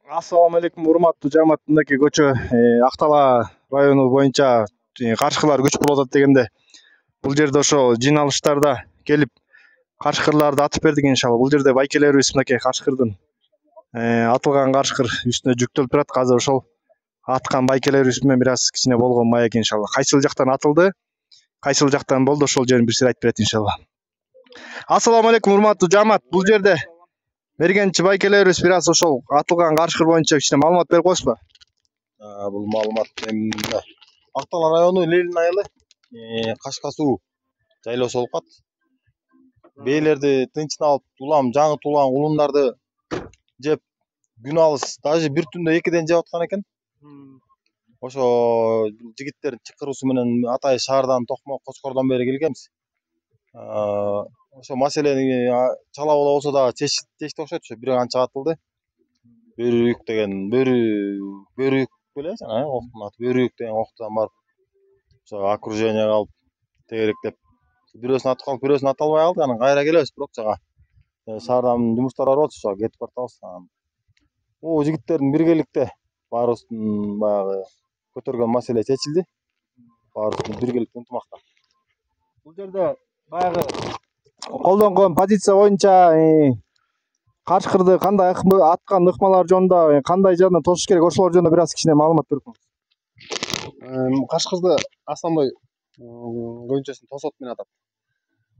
Assalamu алейкум, урматтуу жамаат. Мынакей көчө Актала району боюнча карышкырлар күч болуп атат дегенде, бул жерде ошо жыйналыштарда келип карышкырларды атып бердик иншалла. Бул жерде байкелерибиз мынакей карышкырдын атылган карышкыр үстүнө жүктөлүп турат. Азыр ошол аткан байкелерибиз менен бир аз кичине болгон маек иншалла. Кайсыл жактан атылды, кайсыл жактан болду, ошол жерин бир сир айтып берет иншалла. Ассаламу алейкум, урматтуу жамаат. Бул жерде мергенчи байкелерибиз бир аз ошол атылган карышкыр боюнча кичине маалымат берип коесузбу? Бул маалымат мында Актала району Лелин айылы Кашка суу жайлоосу болуп калат. Бээлерди тынчын алып, улам жаңы туулган улундарды жеп күн алыс, даже бир түндө 2ден жеп аткан экен. Ошо жигиттердин чакыруусу менен Атай шаардан Токмок Кочкордон бери келгенбиз. Ошо маселени чала болсо да чечти окшойт. Ошо бир канча атылды. Бөрүк деген бөрүк беле жана октун аты бөрүк деген октудан барып ошо окруженияга алып тегеректеп бирөөсүн атып калып бирөөсүн ата албай калдык. Анан кайра келебиз, бирок жага шаардан жумуштар бар болчу, ошо кетип баратабыз. Бул жигиттердин биргеликте баарыбыздын баягы көтөргөн маселе чечилди. Баарыбыз биргеликте ынтымакта. Бул жерде баягы колдонгон позиция боюнча карышкырды кандай аткан ыкмалар жөнүндө кандай жерден тосуш керек, ошолор жөнүндө бир аз кичине маалымат берип коюңуз. Карышкырды Асанбой көйүнчөсүн тосот менен атат.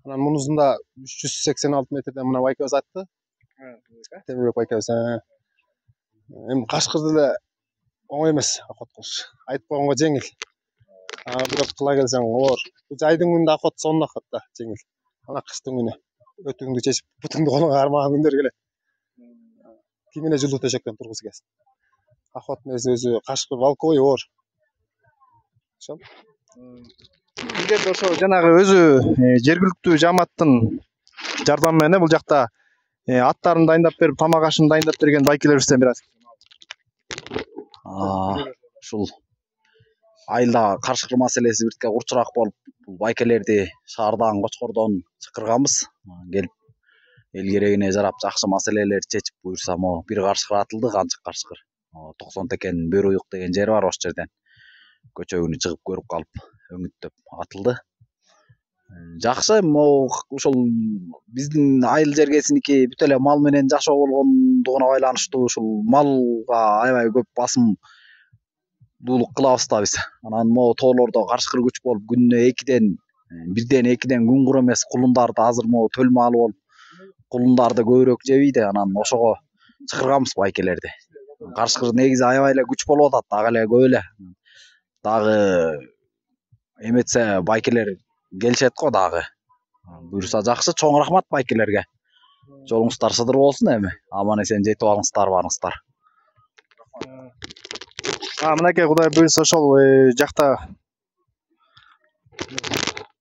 Анан мунусунда 386 метрден мына байкебиз айтты. Темирбек байкебиз. Эми карышкырды эле оңой эмес охот кылыш. Айтып койгонго жеңил. Бирок кыла келсең оор. Жайдын күнүндө охот сонун охот да жеңил. Ана кыштын күнү өтүңдү чечип, бутуңду колуңа кармаган күндөр келет. Кимине жылуу төшөктөн тургусу келсин. Охот өзү карышкыр балковый оор. Ошол. Бул жерде ошо жанагы өзү жергиликтүү жамааттын жардамы менен бул жакта аттарын дайындап берип, тамак ашын дайындап берген байкелерибизден бир аз. Ушул айылда карышкыр маселеси биртке курчураак болуп, бул байкелерди шаардан, Кочкордон чакырганбыз. Келип эл керегине жарап, жакшы маселелерди чечип буюрса, могу бир карышкыр атылды, канчык карышкыр. 90 текен Бөрүйүк деген жер бар, ошол жерден көчөгүнү чыгып көрүп калып, өңүттөп атылды. Жакшы, могу ошол биздин айыл жергесиники бүт эле мал менен жашоо болгондугуна байланыштуу ушул малга аябай көп басымдуулук кылабыз да биз. Анан могу тоолордо карышкыр күч болуп, күнүнө 1ден 2ден күн кур эмес кулундарды азыр могу төл маалы болуп, кулундарды көбүрөөк жебейди. Анан ошого чакырганбыз байкелерди. Карышкыр негизи аябай эле күч болуп атат, дагы эле көп эле. Дагы эметсе байкелер келишет го дагы. Буюрса жакшы, чоң рахмат байкелерге. Жолуңуздар сыдыр болсун эми. Аман эсен жетип алыңыздар, барыңыздар. Мынакей Кудай буюрса ошол жакта